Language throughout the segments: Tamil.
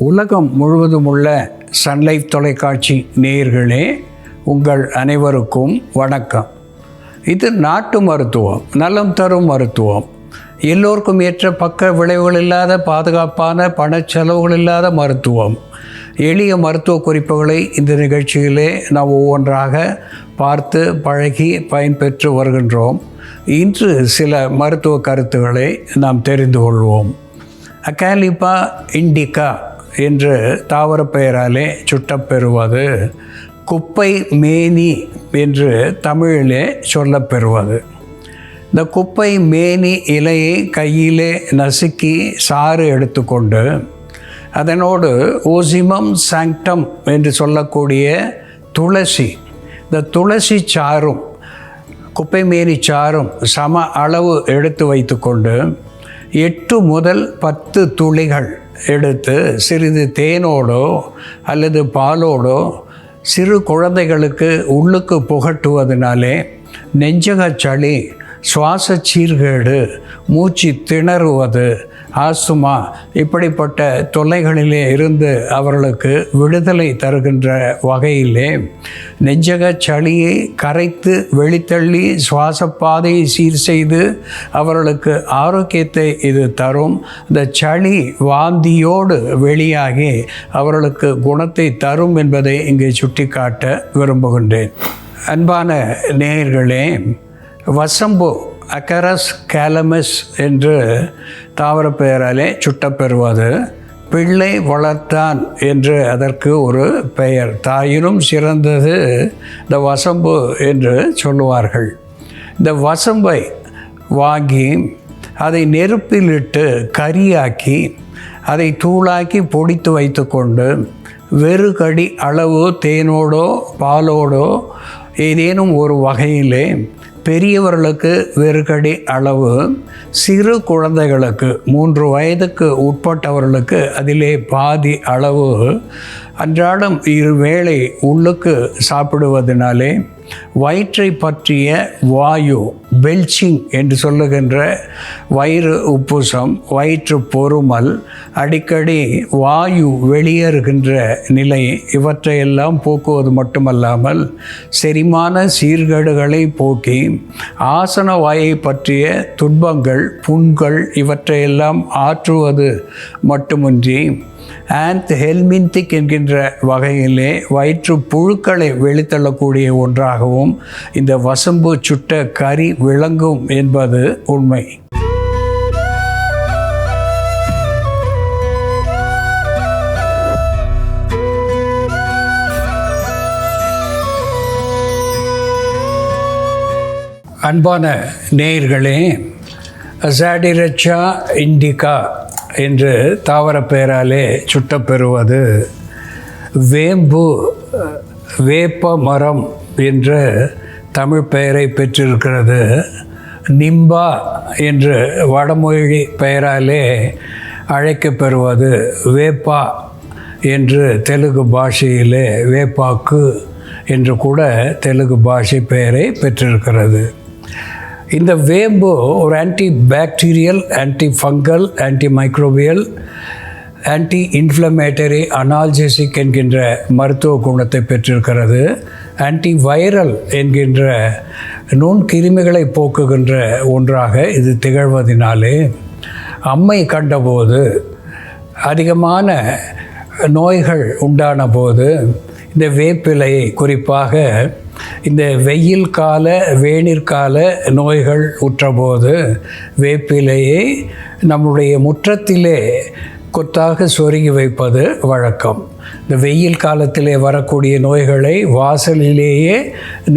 உலகம் முழுவதும் உள்ள சன்லைஃப் தொலைக்காட்சி நேயர்களே, உங்கள் அனைவருக்கும் வணக்கம். இது நாட்டு மருத்துவம், நலம் தரும் மருத்துவம், எல்லோருக்கும் ஏற்ற பக்க விளைவுகள் இல்லாத பாதுகாப்பான பணச்செலவுகள் இல்லாத மருத்துவம். எளிய மருத்துவ குறிப்புகளை இந்த நிகழ்ச்சியிலே நாம் ஒவ்வொன்றாக பார்த்து பழகி பயன்பெற்று வருகின்றோம். இன்று சில மருத்துவ கருத்துக்களை நாம் தெரிந்து கொள்வோம். அகாலிபா இண்டிகா என்று தாவர பெயராலே சுட்டப்பெறுவது குப்பை மேனி என்று தமிழிலே சொல்லப்பெறுவது. இந்த குப்பை மேனி இலையை கையிலே நசுக்கி சாறு எடுத்துக்கொண்டு அதனோடு ஓசிமம் சாங்டம் என்று சொல்லக்கூடிய துளசி, இந்த துளசி சாறும் குப்பை மேனி சாறும் சம அளவு எடுத்து வைத்துக்கொண்டு 8 முதல் 10 துளிகள் எடுத்து சிறிது தேனோடோ அல்லது பாலோடோ சிறு குழந்தைகளுக்கு உள்ளுக்கு புகட்டுவதனாலே நெஞ்சக சளி, சுவாச சீர்கேடு, மூச்சு திணறுவது, ஆஸ்துமா இப்படிப்பட்ட தொல்லைகளிலே இருந்து அவர்களுக்கு விடுதலை தருகின்ற வகையிலே நெஞ்சக சளியை கரைத்து வெளித்தள்ளி சுவாச பாதையை சீர் செய்து அவர்களுக்கு ஆரோக்கியத்தை இது தரும். இந்த சளி வாந்தியோடு வெளியாகி அவர்களுக்கு குணத்தை தரும் என்பதை இங்கே சுட்டிக்காட்ட விரும்புகின்றேன். அன்பான நேயர்களே, வசம்பு அகரஸ் கேலமஸ் என்று தாவர பெயராலே சுட்டப்பெறுவது பிள்ளை வளர்த்தான் என்று அதற்கு ஒரு பெயர். தாயினும் சிறந்தது இந்த வசம்பு என்று சொல்லுவார்கள். இந்த வசம்பை வாங்கி அதை நெருப்பிலிட்டு கரியாக்கி அதை தூளாக்கி பொடித்து வைத்து கொண்டு வெறுகடி அளவு தேனோடோ பாலோடோ ஏதேனும் ஒரு வகையிலே பெரியவர்களுக்கு வெறுகடி அளவு, சிறு குழந்தைகளுக்கு 3 வயதுக்கு உட்பட்டவர்களுக்கு அதிலே பாதி அளவு அன்றாடம் 2 வேளை உள்ளுக்கு சாப்பிடுவதனாலே வயிற்றை பற்றிய வாயு, பெல்ச்சிங் என்று சொல்லுகின்ற வயிறு உப்புசம், வயிற்று பொறுமல், அடிக்கடி வாயு வெளியேறுகின்ற நிலை இவற்றையெல்லாம் போக்குவது மட்டுமல்லாமல் செரிமான சீர்கேடுகளை போக்கி ஆசன வாயை பற்றிய துன்பங்கள், புண்கள் இவற்றையெல்லாம் ஆற்றுவது மட்டுமின்றி ஹெல்மின்திக் என்கின்ற வகையிலே வயிற்று புழுக்களை வெளித்தள்ளக்கூடிய ஒன்றாகவும் இந்த வசம்பு சுட்ட கறி விளங்கும் என்பது உண்மை. அன்பான நேயர்களே, அசாடிரச்சா இண்டிகா என்று தாவர பெயராலே சுட்டப்பெறுவது வேம்பு, வேப்ப மரம் என்ற தமிழ் பெயரை பெற்றிருக்கிறது. நிம்பா என்று வடமொழி பெயராலே அழைக்கப்பெறுவது வேப்பா என்று தெலுங்கு பாஷையிலே வேப்பாக்கு என்று கூட தெலுங்கு பாஷை பெயரை பெற்றிருக்கிறது. இந்த வேம்பு ஒரு anti bacterial, anti fungal, anti microbial, anti inflammatory, analgesic என்கின்ற மருத்துவ குணத்தை பெற்றிருக்கிறது. ஆன்டி வைரல் என்கின்ற நுண்கிருமிகளை போக்குகின்ற ஒன்றாக இது திகழ்வதினாலே அம்மை கண்டபோது, அதிகமான நோய்கள் உண்டான போது இந்த வேப்பிலையை, குறிப்பாக இந்த வெயில் கால வேணிற்கால நோய்கள் உற்றபோது வேப்பிலையை நம்முடைய முற்றத்திலே கொத்தாக சொருகி வைப்பது வழக்கம். இந்த வெயில் காலத்திலே வரக்கூடிய நோய்களை வாசலிலேயே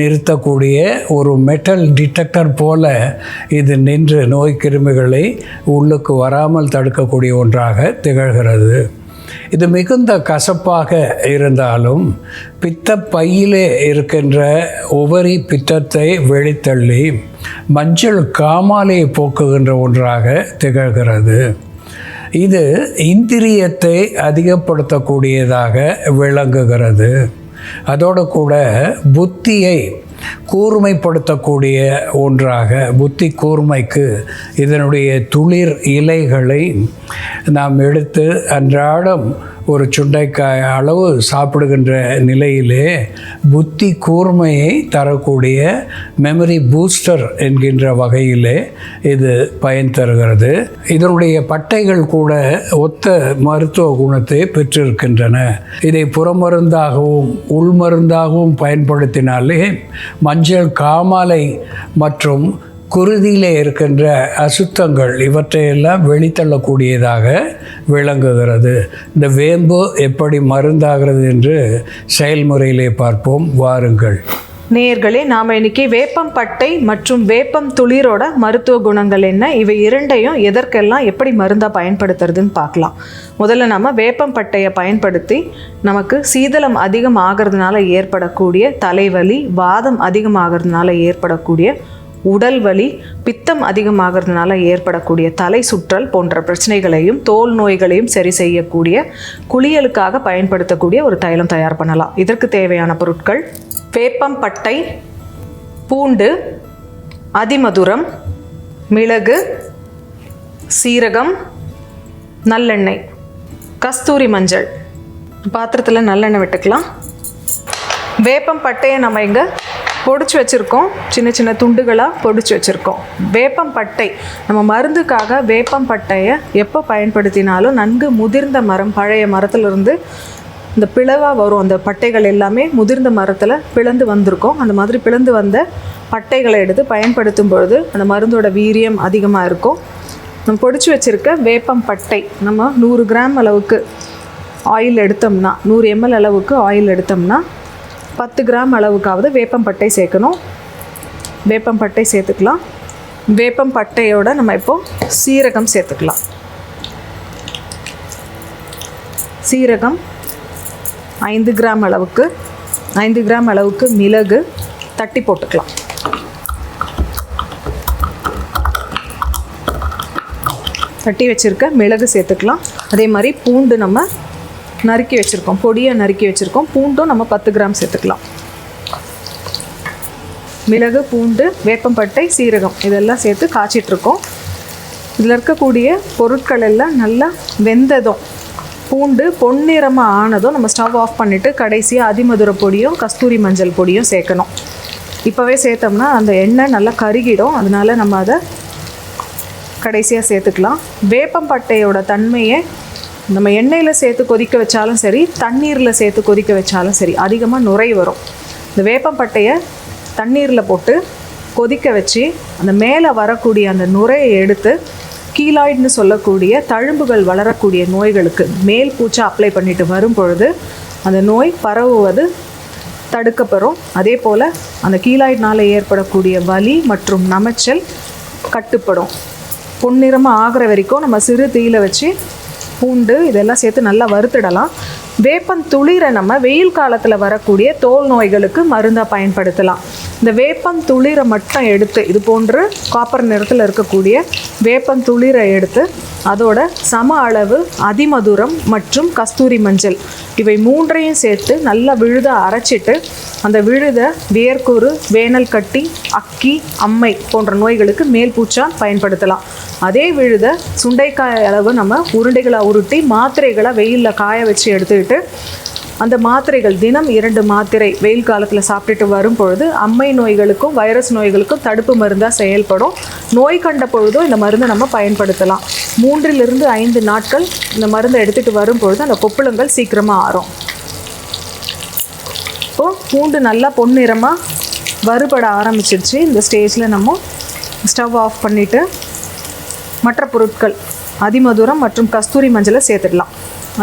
நிறுத்தக்கூடிய ஒரு மெட்டல் டிடெக்டர் போல இது நின்று நோய் கிருமிகளை உள்ளுக்கு வராமல் தடுக்கக்கூடிய ஒன்றாக திகழ்கிறது. இது மிகுந்த கசப்பாக இருந்தாலும் பித்த பையிலே இருக்கின்ற உபரி பித்தத்தை வெளித்தள்ளி மஞ்சள் காமாலையை போக்குகின்ற ஒன்றாக திகழ்கிறது. இது இந்திரியத்தை அதிகப்படுத்தக்கூடியதாக விளங்குகிறது. அதோடு கூட புத்தியை கூர்மைப்படுத்தக்கூடிய ஒன்றாக, புத்தி கூர்மைக்கு இதனுடைய துளிர் இலைகளை நாம் எடுத்து அன்றாடம் ஒரு சுண்டைக்காய் அளவு சாப்பிடுகின்ற நிலையிலே புத்தி கூர்மையை தரக்கூடிய மெமரி பூஸ்டர் என்கின்ற வகையிலே இது பயன் தருகிறது. இதனுடைய பட்டைகள் கூட ஒத்த மருத்துவ குணத்தை பெற்றிருக்கின்றன. இதை புறமருந்தாகவும் உள்மருந்தாகவும் பயன்படுத்தினாலே மஞ்சள் காமாலை மற்றும் குருதியிலே இருக்கின்ற அசுத்தங்கள் இவற்றையெல்லாம் வெளித்தள்ளக்கூடியதாக விளங்குகிறது. இந்த வேம்பு எப்படி மருந்தாகிறது என்று செயல்முறையிலே பார்ப்போம், வாருங்கள். நேயர்களே, நாம் இன்னைக்கு வேப்பம் பட்டை மற்றும் வேப்பம் துளிரோட மருத்துவ குணங்கள் என்ன, இவை இரண்டையும் எதற்கெல்லாம் எப்படி மருந்தாக பயன்படுத்துறதுன்னு பார்க்கலாம். முதல்ல நம்ம வேப்பம் பட்டையை பயன்படுத்தி நமக்கு சீதளம் அதிகம் ஆகிறதுனால ஏற்படக்கூடிய தலைவலி, வாதம் அதிகமாகிறதுனால ஏற்படக்கூடிய உடல் வலி, பித்தம் அதிகமாகிறதுனால ஏற்படக்கூடிய தலை சுற்றல் போன்ற பிரச்சனைகளையும் தோல் நோய்களையும் சரி செய்யக்கூடிய குளியலுக்காக பயன்படுத்தக்கூடிய ஒரு தைலம் தயார் பண்ணலாம். இதற்கு தேவையான பொருட்கள்: வேப்பம் பட்டை, பூண்டு, அதிமதுரம், மிளகு, சீரகம், நல்லெண்ணெய், கஸ்தூரி மஞ்சள். பாத்திரத்தில் நல்லெண்ணெய் விட்டுக்கலாம். வேப்பம் பட்டையை நம்ம இங்கே பொடிச்சு வச்சுருக்கோம், சின்ன சின்ன துண்டுகளாக பொடிச்சு வச்சுருக்கோம். வேப்பம் பட்டை நம்ம மருந்துக்காக வேப்பம் பட்டையை எப்போ பயன்படுத்தினாலும் நன்கு முதிர்ந்த மரம், பழைய மரத்துலேருந்து இந்த பிளவாக வரும் அந்த பட்டைகள் எல்லாமே முதிர்ந்த மரத்தில் பிளந்து வந்திருக்கும். அந்த மாதிரி பிளந்து வந்த பட்டைகளை எடுத்து பயன்படுத்தும் பொழுது அந்த மருந்தோட வீரியம் அதிகமாக இருக்கும். நம்ம பொடிச்சு வச்சுருக்க வேப்பம் பட்டை நம்ம 100 கிராம் அளவுக்கு ஆயில் எடுத்தோம்னா, 100 ml அளவுக்கு ஆயில் எடுத்தோம்னா 10 கிராம் அளவுக்காவது வேப்பம்பட்டை சேர்க்கணும். வேப்பம்பட்டை சேர்த்துக்கலாம். வேப்பம்பட்டையோட நம்ம இப்போது சீரகம் சேர்த்துக்கலாம். சீரகம் 5 கிராம் அளவுக்கு, 5 கிராம் அளவுக்கு மிளகு தட்டி போட்டுக்கலாம். தட்டி வச்சுருக்க மிளகு சேர்த்துக்கலாம். அதே மாதிரி பூண்டு நம்ம நறுக்கி வச்சுருக்கோம், பொடியை நறுக்கி வச்சுருக்கோம். பூண்டும் நம்ம 10 கிராம் சேர்த்துக்கலாம். மிளகு, பூண்டு, வேப்பம்பட்டை, சீரகம் இதெல்லாம் சேர்த்து காய்ச்சிட்ருக்கோம். இதில் இருக்கக்கூடிய பொருட்கள் எல்லாம் நல்லா வெந்ததும், பூண்டு பொன்னிறமாக ஆனதும் நம்ம ஸ்டவ் ஆஃப் பண்ணிவிட்டு கடைசியாக அதிமதுர பொடியும் கஸ்தூரி மஞ்சள் பொடியும் சேர்க்கணும். இப்போவே சேர்த்தோம்னா அந்த எண்ணெய் நல்லா கருகிடும். அதனால் நம்ம அதை கடைசியாக சேர்த்துக்கலாம். வேப்பம்பட்டையோட தன்மையை நம்ம எண்ணெயில் சேர்த்து கொதிக்க வச்சாலும் சரி, தண்ணீரில் சேர்த்து கொதிக்க வச்சாலும் சரி, அதிகமாக நுரை வரும். இந்த வேப்பம்பட்டையை தண்ணீரில் போட்டு கொதிக்க வச்சு அந்த மேலே வரக்கூடிய அந்த நுரையை எடுத்து கீலாய்டுன்னு சொல்லக்கூடிய தழும்புகள் வளரக்கூடிய நோய்களுக்கு மேல் பூச்சை அப்ளை பண்ணிட்டு வரும் பொழுது அந்த நோய் பரவுவது தடுக்கப்பெறும். அதே போல் அந்த கீலாய்டினால் ஏற்படக்கூடிய வலி மற்றும் நமைச்சல் கட்டுப்படும். பொன்னிறமாக ஆகிற வரைக்கும் நம்ம சிறு தீயில வச்சு பூண்டு இதெல்லாம் சேர்த்து நல்லா வறுத்துடலாம். வேப்பம் துளிரை நம்ம வெயில் காலத்தில் வரக்கூடிய தோல் நோய்களுக்கு மருந்தாக பயன்படுத்தலாம். இந்த வேப்பம் துளிரை மட்டும் எடுத்து, இது போன்று காப்பர் நிறத்தில் இருக்கக்கூடிய வேப்பம் துளிரை எடுத்து அதோட சம அளவு அதிமதுரம் மற்றும் கஸ்தூரி மஞ்சள் இவை மூன்றையும் சேர்த்து நல்லா விழுத அரைச்சிட்டு அந்த விழுத வேர்க்குரு, வேனல் கட்டி, அக்கி, அம்மை போன்ற நோய்களுக்கு மேல் பூச்சா பயன்படுத்தலாம். அதே விழுத சுண்டைக்காய் அளவு நம்ம உருண்டைகளாக உருட்டி மாத்திரைகளாக வெயிலில் காய வச்சு எடுத்துக்கிட்டு அந்த மாத்திரைகள் தினம் 2 மாத்திரை வெயில் காலத்தில் சாப்பிட்டுட்டு வரும் பொழுது அம்மை நோய்களுக்கும் வைரஸ் நோய்களுக்கும் தடுப்பு மருந்தாக செயல்படும். நோய் கண்ட பொழுதும் இந்த மருந்தை நம்ம பயன்படுத்தலாம். 3 to 5 நாட்கள் இந்த மருந்தை எடுத்துகிட்டு வரும் பொழுது அந்த கொப்புளங்கள் சீக்கிரமாக ஆறும். இப்போது பூண்டு நல்லா பொன்னிறமாக வறுபட ஆரம்பிச்சிருச்சு. இந்த ஸ்டேஜில் நம்ம ஸ்டவ் ஆஃப் பண்ணிவிட்டு மற்ற பொருட்கள் அதிமதுரம் மற்றும் கஸ்தூரி மஞ்சளை சேர்த்துடலாம்.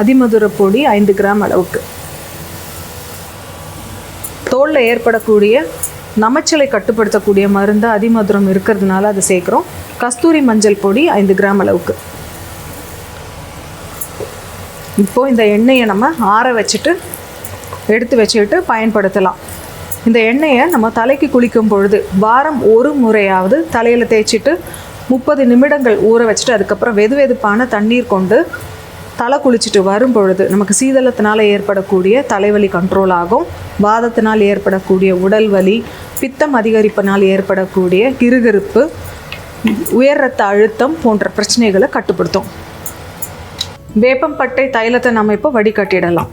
அதிமதுர பொடி 5 கிராம் அளவுக்கு. தோலில் ஏற்படக்கூடிய நமைச்சலை கட்டுப்படுத்தக்கூடிய மருந்து அதிமதுரம் இருக்கிறதுனால அதை சேர்க்குறோம். கஸ்தூரி மஞ்சள் பொடி 5 கிராம் அளவுக்கு. இப்போது இந்த எண்ணெயை நம்ம ஆற வச்சுட்டு எடுத்து வச்சுக்கிட்டு பயன்படுத்தலாம். இந்த எண்ணெயை நம்ம தலைக்கு குளிக்கும் பொழுது வாரம் 1 முறையாவது தலையில் தேய்ச்சிட்டு 30 நிமிடங்கள் ஊற வச்சுட்டு அதுக்கப்புறம் வெதுவெதுப்பான தண்ணீர் கொண்டு தலை குளிச்சுட்டு வரும் பொழுது நமக்கு சீதளத்தினால் ஏற்படக்கூடிய தலைவலி கண்ட்ரோல் ஆகும். வாதத்தினால் ஏற்படக்கூடிய உடல் வலி, பித்தம் அதிகரிப்பினால் ஏற்படக்கூடிய கிறுகிறுப்பு, உயர் இரத்த அழுத்தம் போன்ற பிரச்சனைகளை கட்டுப்படுத்தும். வேப்பம்பட்டை தைலத்தை நம்ம இப்போ வடிகட்டிடலாம்.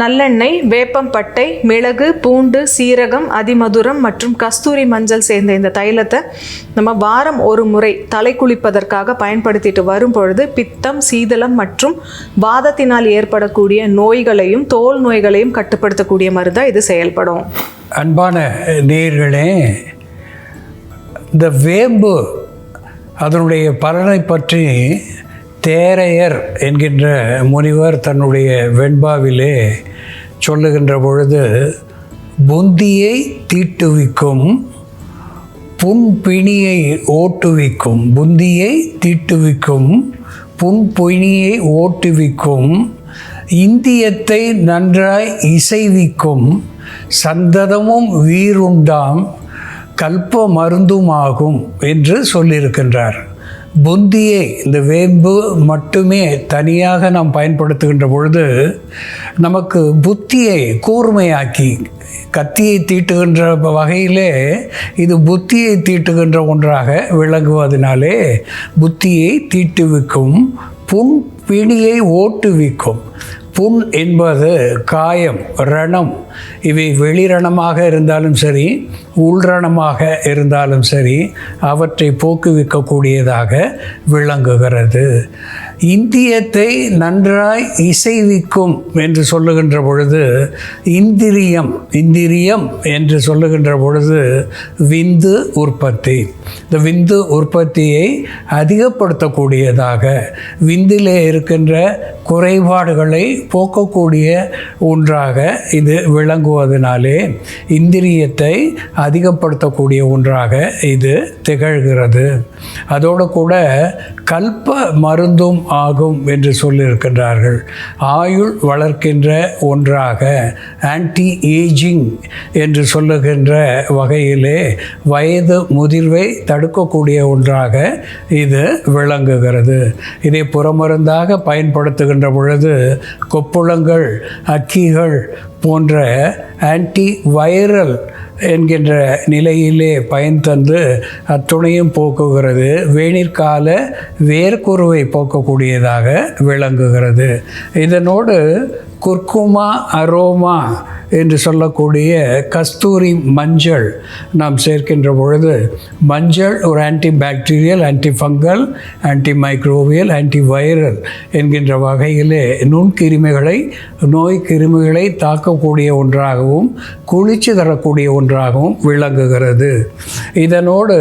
நல்லெண்ணெய், வேப்பம்பட்டை, மிளகு, பூண்டு, சீரகம், அதிமதுரம் மற்றும் கஸ்தூரி மஞ்சள் சேர்ந்த இந்த தைலத்தை நம்ம வாரம் ஒரு முறை தலை குளிப்பதற்காக பயன்படுத்திட்டு வரும் பொழுது பித்தம், சீதளம் மற்றும் வாதத்தினால் ஏற்படக்கூடிய நோய்களையும் தோல் நோய்களையும் கட்டுப்படுத்தக்கூடிய மருந்தாக இது செயல்படும். அன்பான நேயர்களே, இந்த வேம்பு அதனுடைய பலனை பற்றி தேரையர் என்கின்ற முனிவர் தன்னுடைய வெண்பாவிலே சொல்லுகின்ற பொழுது, புந்தியை தீட்டுவிக்கும், புன்பிணியை ஓட்டுவிக்கும், புந்தியை தீட்டுவிக்கும், புன்பிணியை ஓட்டுவிக்கும், இந்தியத்தை நன்றாய் இசைவிக்கும், சந்ததமும் வீருண்டாம், கல்ப மருந்துமாகும் என்று சொல்லியிருக்கின்றார். புந்தியை, இந்த வேம்பு மட்டுமே தனியாக நாம் பயன்படுத்துகின்ற பொழுது நமக்கு புத்தியை கூர்மையாக்கி, கத்தியை தீட்டுகின்ற வகையிலே இது புத்தியை தீட்டுகின்ற ஒன்றாக விளங்குவதனாலே புத்தியை தீட்டுவிக்கும், புண் பிணியை ஓட்டுவிக்கும். புண் என்பது காயம், ரணம். இவை வெளிரணமாக இருந்தாலும் சரி, உள்ரணமாக இருந்தாலும் சரி, அவற்றை போக்குவிக்கக்கூடியதாக விளங்குகிறது. இந்தியத்தை நன்றாய் இசைவிக்கும் என்று சொல்லுகின்ற பொழுது இந்திரியம், இந்திரியம் என்று சொல்லுகின்ற பொழுது விந்து உற்பத்தி. இந்த விந்து உற்பத்தியை அதிகப்படுத்தக்கூடியதாக, விந்திலே இருக்கின்ற குறைபாடுகளை போக்கக்கூடிய ஒன்றாக இது விளங்குவதனாலே இந்திரியத்தை அதிகப்படுத்தக்கூடிய ஒன்றாக இது திகழ்கிறது. அதோடு கூட கல்ப மருந்தும் ஆகும் என்று சொல்லியிருக்கின்றார்கள். ஆயுள் வளர்க்கின்ற ஒன்றாக, ஆன்டி ஏஜிங் என்று சொல்லுகின்ற வகையிலே வயது முதிர்வை தடுக்கக்கூடிய ஒன்றாக இது விளங்குகிறது. இதை புறமருந்தாக பயன்படுத்துகின்ற பொழுது கொப்புளங்கள், அக்கிகள் போன்ற ஆன்டி வைரல் என்கின்ற நிலையிலே பயன் தந்து அத்துணையும் போக்குகிறது. வேணிற்கால வேர்க்குருவை போக்கக்கூடியதாக விளங்குகிறது. இதனோடு குர்குமா அரோமா என்று சொல்லக்கூடிய கஸ்தூரி மஞ்சள் நாம் சேர்க்கின்ற பொழுது, மஞ்சள் ஒரு anti bacterial, anti fungal, anti microbial, anti viral என்கின்ற வகையிலே நுண்கிருமிகளை, நோய் கிருமிகளை தாக்கக்கூடிய ஒன்றாகவும் குளிர்ச்சி தரக்கூடிய ஒன்றாகவும் விளங்குகிறது. இதனோடு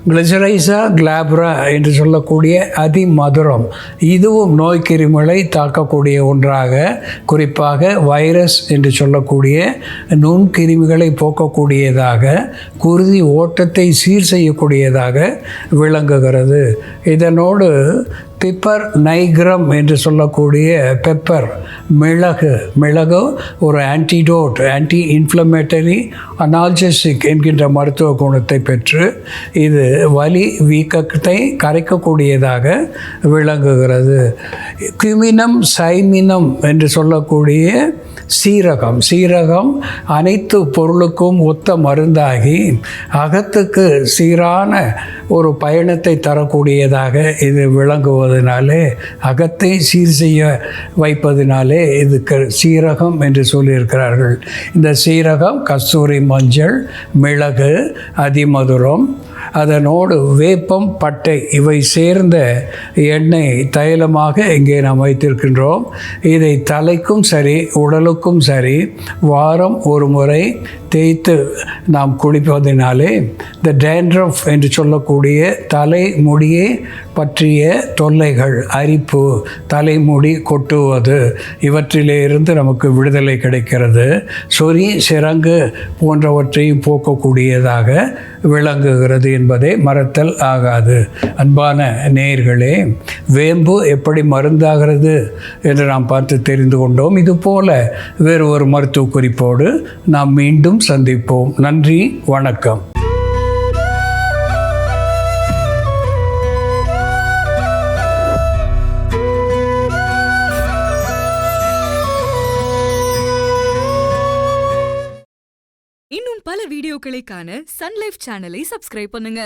கிளிசரைசா கிளாப்ரா என்று சொல்லக்கூடிய அதிமதுரம், இதுவும் நோய் கிருமிகளை தாக்கக்கூடிய ஒன்றாக, குறிப்பாக வைரஸ் என்று சொல்லக்கூடிய நுண்கிருமிகளை போக்கக்கூடியதாக, குருதி ஓட்டத்தை சீர் செய்யக்கூடியதாக விளங்குகிறது. இதனோடு பெப்பர் நைக்ரம் என்று சொல்லக்கூடிய பெப்பர், மிளகு ஒரு ஆன்டிடோட், ஆன்டி இன்ஃப்ளமேட்டரி, அனால்ஜெசிக் என்கின்ற மருத்துவ குணத்தை பெற்று இது வலி வீக்கத்தை கரைக்கக்கூடியதாக விளங்குகிறது. கியூமினம் சைமினம் என்று சொல்லக்கூடிய சீரகம் அனைத்து பொருளுக்கும் ஒத்த மருந்தாகி அகத்துக்கு சீரான ஒரு பயணத்தை தரக்கூடியதாக இது விளங்குவதனாலே, அகத்தை சீர் செய்ய வைப்பதனாலே இதுக்கு சீரகம் என்று சொல்லியிருக்கிறார்கள். இந்த சீரகம், கஸ்தூரி மஞ்சள், மிளகு, அதிமதுரம், அதனோடு வேப்பம், பட்டை இவை சேர்ந்த எண்ணெய் தைலமாக இங்கே நாம் வைத்திருக்கின்றோம். இதை தலைக்கும் சரி, உடலுக்கும் சரி வாரம் ஒரு முறை தேய்த்து நாம் குளிப்பதினாலே இந்த டேண்ட்ரஃப் என்று சொல்லக்கூடிய தலைமுடியை பற்றிய தொல்லைகள், அரிப்பு, தலைமுடி கொட்டுவது, இவற்றிலே இருந்து நமக்கு விடுதலை கிடைக்கிறது. சொறி, சிரங்கு போன்றவற்றையும் போக்கக்கூடியதாக விளங்குகிறது என்பதை மறத்தல் ஆகாது. அன்பான நேயர்களே, வேம்பு எப்படி மருந்தாகிறது என்று நாம் பார்த்து தெரிந்து கொண்டோம். இதுபோல வேறு ஒரு மருத்துவ குறிப்போடு நாம் மீண்டும் சந்திப்போம். நன்றி, வணக்கம். இன்னும் பல வீடியோக்களை காண சன் லைஃப் சேனலை சப்ஸ்கிரைப் பண்ணுங்க.